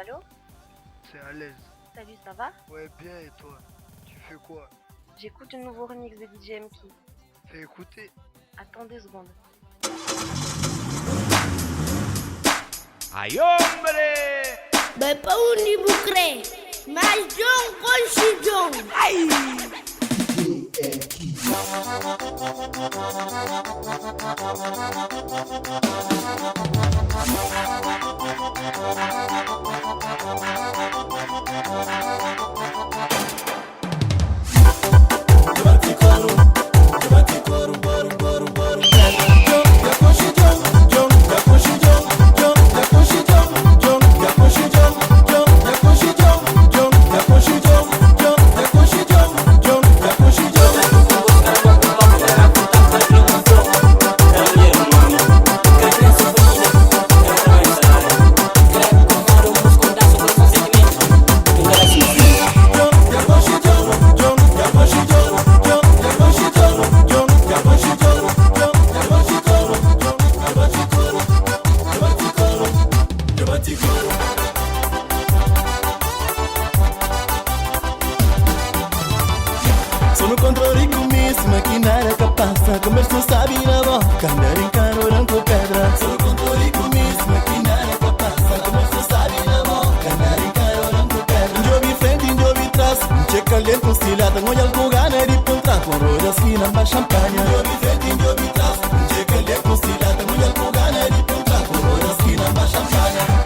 allô? C'est à l'aise. Salut, ça va? Ouais, bien, et toi? Tu fais quoi? J'écoute un nouveau remix de DJ MK. Fais écouter. Attends 2 secondes. ¡Ay, hombre! Vai pa unde bucre, mas John conche John. Ai! Sono controlli commessi, macchinari che passa, commercio sabi na boca, andare in caro ranco pedra. Sono controlli commessi, macchinari che passa, commercio sabi na boca, andare in caro ranco pedra. In giovi frente, in giovi tras, in cecca lento stilata, noi al cugane di poltra, con roda fina, ma champagne. In giovi frente, in giovi tras, in cecca lento stilata, noi al cugane di poltra, con roda fina, ma champagne.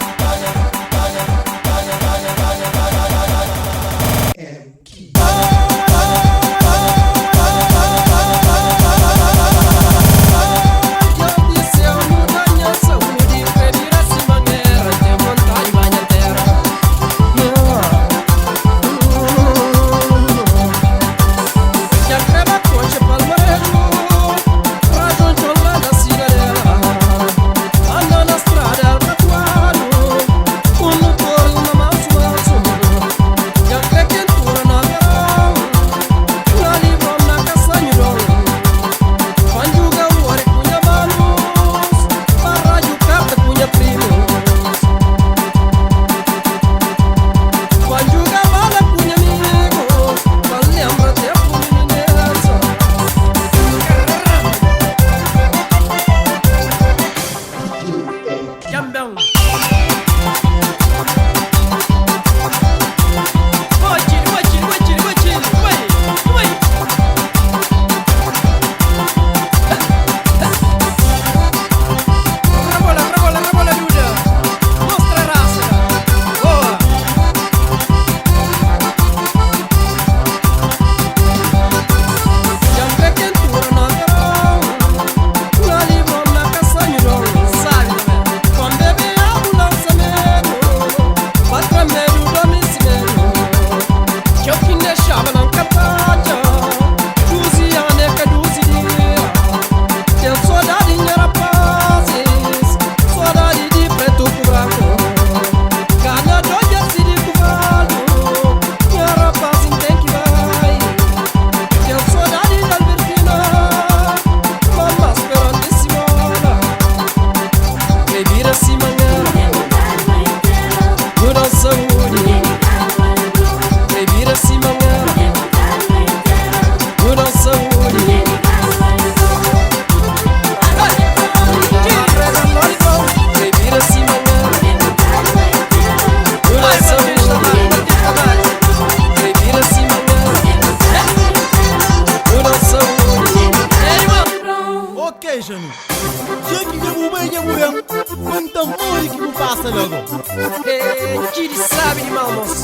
Chi li sabe di mamos,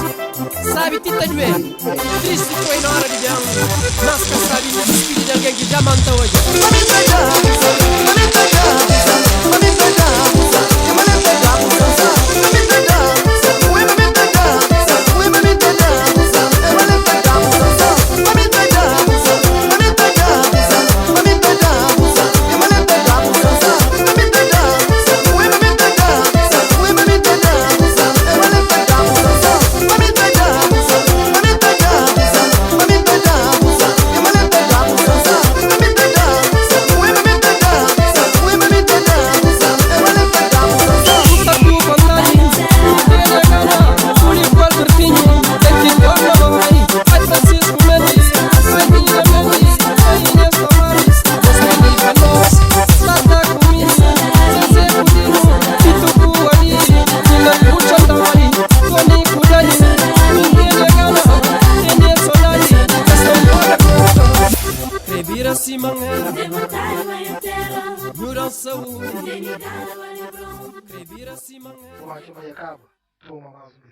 sabe tita de ver, triste foi na hora de verão, mas que sabe de despedir de alguém que já manta hoje. Mate vai acaba. Toma mais um.